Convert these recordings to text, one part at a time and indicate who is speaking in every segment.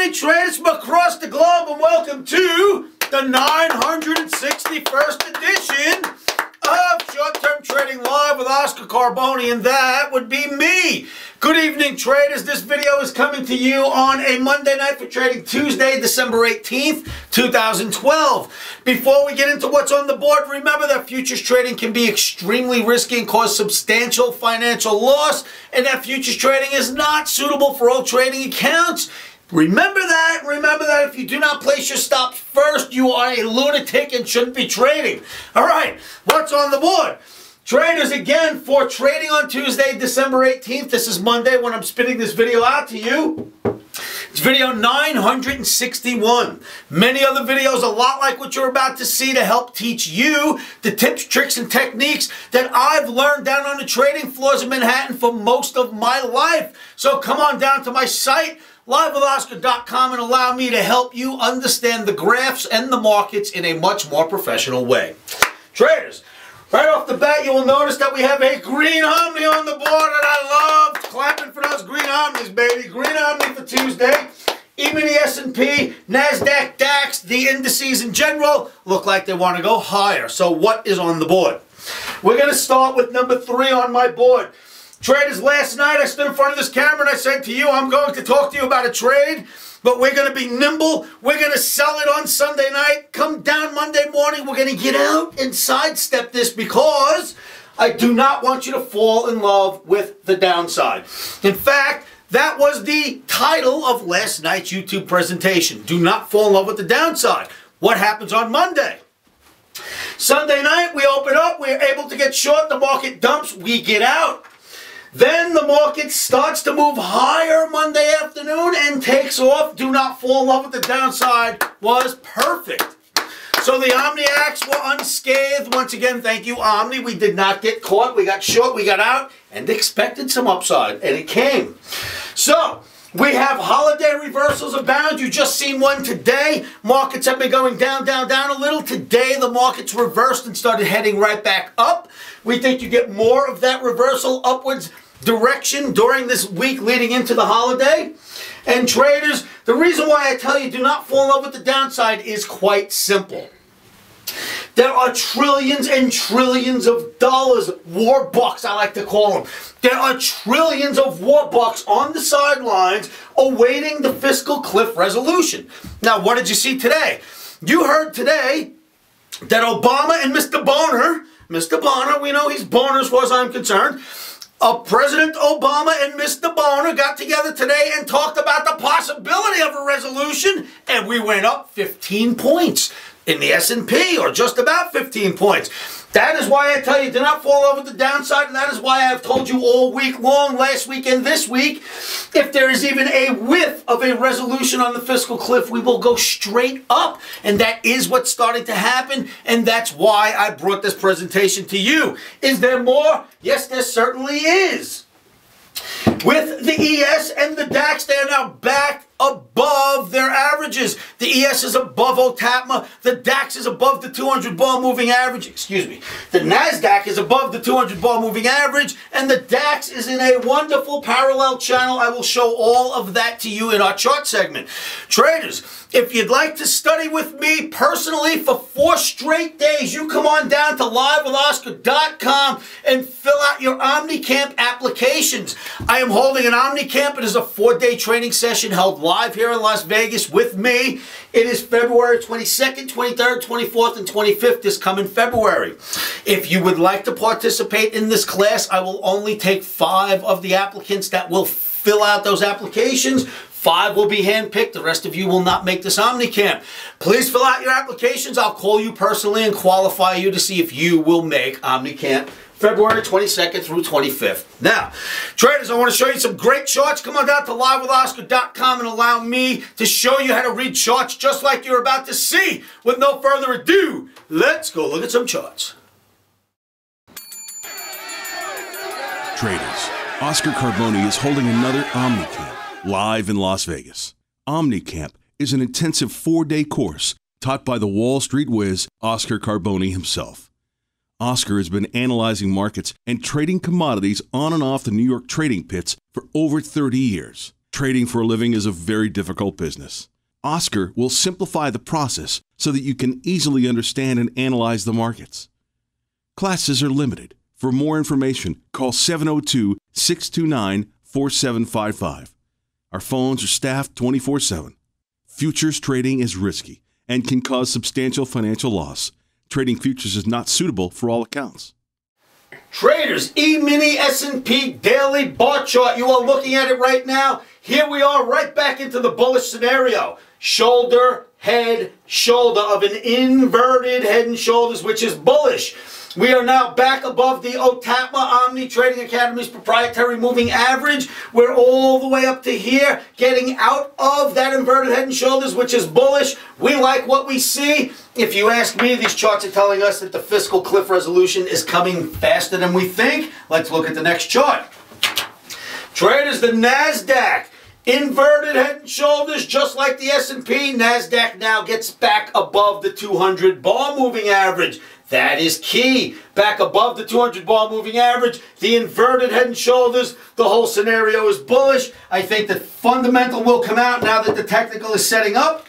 Speaker 1: evening, traders from across the globe, and welcome to the 961st edition of Short-Term Trading Live with Oscar Carboni, and that would be me. Good evening, traders. This video is coming to you on a Monday night for trading Tuesday, December 18th, 2012. Before we get into what's on the board, remember that futures trading can be extremely risky and cause substantial financial loss, and that futures trading is not suitable for all trading accounts. Remember that. Remember that if you do not place your stops first, you are a lunatic and shouldn't be trading. All right, what's on the board? Traders, again, for trading on Tuesday, December 18th. This is Monday when I'm spitting this video out to you. It's video 961. Many other videos, a lot like what you're about to see, to help teach you the tips, tricks, and techniques that I've learned down on the trading floors of Manhattan for most of my life. So come on down to my site, livewithoscar.com, and allow me to help you understand the graphs and the markets in a much more professional way. Traders, right off the bat, you will notice that we have a green Omni on the board, and I love clapping for those green Omnis, baby. Green Omni for Tuesday. Emini, S&P, NASDAQ, DAX, the indices in general look like they want to go higher. So what is on the board? We're going to start with number 3 on my board. Traders, last night I stood in front of this camera and I said to you, I'm going to talk to you about a trade, but we're going to be nimble. We're going to sell it on Sunday night. Come down Monday morning. We're going to get out and sidestep this because I do not want you to fall in love with the downside. In fact, that was the title of last night's YouTube presentation. Do not fall in love with the downside. What happens on Monday? Sunday night, we open up. We're able to get short. The market dumps. We get out. Then the market starts to move higher Monday afternoon and takes off. Do not fall in love with the downside was perfect. So the Omniacs were unscathed. Once again, thank you, Omni. We did not get caught. We got short, we got out, and expected some upside, and it came. So we have holiday reversals abound. You just seen one today. Markets have been going down, down, down a little. Today, the markets reversed and started heading right back up. We think you get more of that reversal upwards direction during this week leading into the holiday. And traders, the reason why I tell you do not fall in love with the downside is quite simple. There are trillions and trillions of dollars, war bucks I like to call them. There are trillions of war bucks on the sidelines awaiting the fiscal cliff resolution. Now, what did you see today? You heard today that Obama and Mr. Boner, we know he's Boner as far as I'm concerned, President Obama and Mr. Boner got together today and talked about the possibility of a resolution, and we went up 15 points in the S&P, or just about 15 points. That is why I tell you, do not fall in love with the downside, and that is why I've told you all week long, last week and this week, if there is even a whiff of a resolution on the fiscal cliff, we will go straight up, and that is what's starting to happen, and that's why I brought this presentation to you. Is there more? Yes, there certainly is. With the ES and the DAX, they are now back above their averages. The ES is above OTAPMA. The DAX is above the 200 bar moving average. Excuse me. The NASDAQ is above the 200 bar moving average. And the DAX is in a wonderful parallel channel. I will show all of that to you in our chart segment. Traders, if you'd like to study with me personally for 4 straight days, you come on down to livewithoscar.com and fill out your OmniCamp applications. I am holding an OmniCamp. It is a 4-day training session held live here in Las Vegas with me. It is February 22nd, 23rd, 24th, and 25th this coming February. If you would like to participate in this class, I will only take 5 of the applicants that will fill out those applications. 5 will be handpicked. The rest of you will not make this OmniCamp. Please fill out your applications. I'll call you personally and qualify you to see if you will make OmniCamp February 22nd through 25th. Now, traders, I want to show you some great charts. Come on down to livewithoscar.com and allow me to show you how to read charts just like you're about to see. With no further ado, let's go look at some charts.
Speaker 2: Traders, Oscar Carboni is holding another OmniCamp live in Las Vegas. OmniCamp is an intensive 4-day course taught by the Wall Street whiz Oscar Carboni himself. Oscar has been analyzing markets and trading commodities on and off the New York trading pits for over 30 years. Trading for a living is a very difficult business. Oscar will simplify the process so that you can easily understand and analyze the markets. Classes are limited. For more information, call 702-629-4755. Our phones are staffed 24/7. Futures trading is risky and can cause substantial financial loss. Trading futures is not suitable for all accounts.
Speaker 1: Traders, E-mini S&P daily bar chart. You are looking at it right now. Here we are right back into the bullish scenario. Shoulder, head, shoulder of an inverted head and shoulders, which is bullish. We are now back above the OMNI Trading Academy's proprietary moving average. We're all the way up to here, getting out of that inverted head and shoulders, which is bullish. We like what we see. If you ask me, these charts are telling us that the fiscal cliff resolution is coming faster than we think. Let's look at the next chart. Traders, the NASDAQ. Inverted head and shoulders, just like the S&P. NASDAQ now gets back above the 200 bar moving average. That is key. Back above the 200 bar moving average, the inverted head and shoulders, the whole scenario is bullish. I think the fundamental will come out now that the technical is setting up.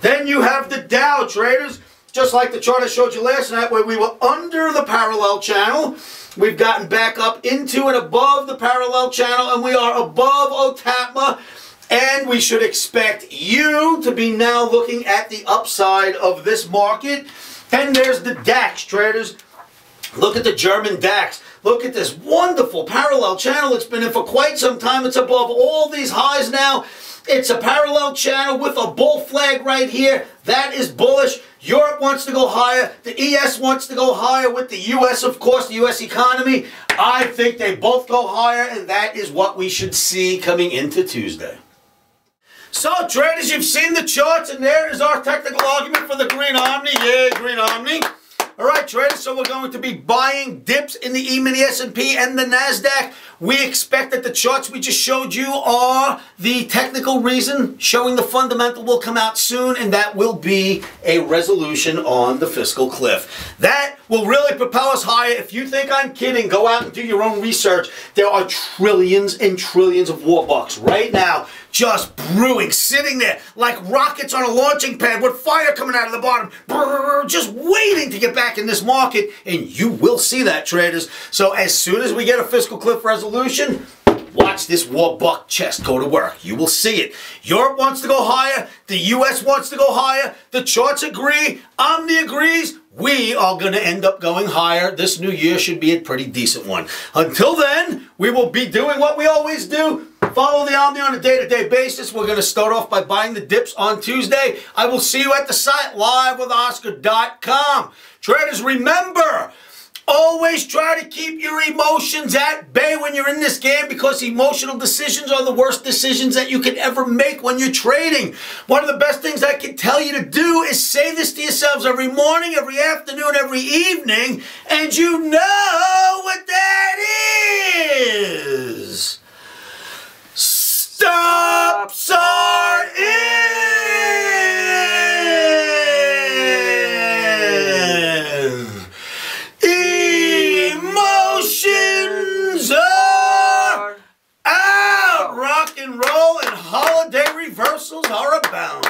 Speaker 1: Then you have the Dow, traders. Just like the chart I showed you last night where we were under the parallel channel, we've gotten back up into and above the parallel channel, and we are above OTAPMA, and we should expect you to be now looking at the upside of this market. And there's the DAX, traders. Look at the German DAX. Look at this wonderful parallel channel. It's been in for quite some time. It's above all these highs now. It's a parallel channel with a bull flag right here. That is bullish. Europe wants to go higher. The ES wants to go higher with the US, of course, the US economy. I think they both go higher, and that is what we should see coming into Tuesday. So, traders, you've seen the charts, and there is our technical argument for the green Omni. Yeah, green Omni. All right, traders, so we're going to be buying dips in the E-mini S&P and the NASDAQ. We expect that the charts we just showed you are the technical reason, showing the fundamental will come out soon, and that will be a resolution on the fiscal cliff. That will really propel us higher. If you think I'm kidding, go out and do your own research. There are trillions and trillions of war bucks right now just brewing, sitting there like rockets on a launching pad with fire coming out of the bottom, just waiting to get back in this market, and you will see that, traders. So as soon as we get a fiscal cliff resolution, watch this war buck chest go to work. You will see it. Europe wants to go higher. The US wants to go higher. The charts agree. Omni agrees. We are going to end up going higher. This new year should be a pretty decent one. Until then, we will be doing what we always do. Follow the Omni on a day-to-day basis. We're going to start off by buying the dips on Tuesday. I will see you at the site, livewithoscar.com. Traders, remember, always try to keep your emotions at bay when you're in this game, because emotional decisions are the worst decisions that you can ever make when you're trading. One of the best things I can tell you to do is say this to yourselves every morning, every afternoon, every evening, and you know what that is. Stops are in. Emotions are out. Rock and roll and holiday reversals are abound.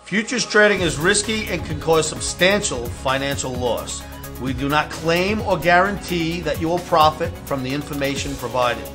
Speaker 1: Futures trading is risky and can cause substantial financial loss. We do not claim or guarantee that you will profit from the information provided.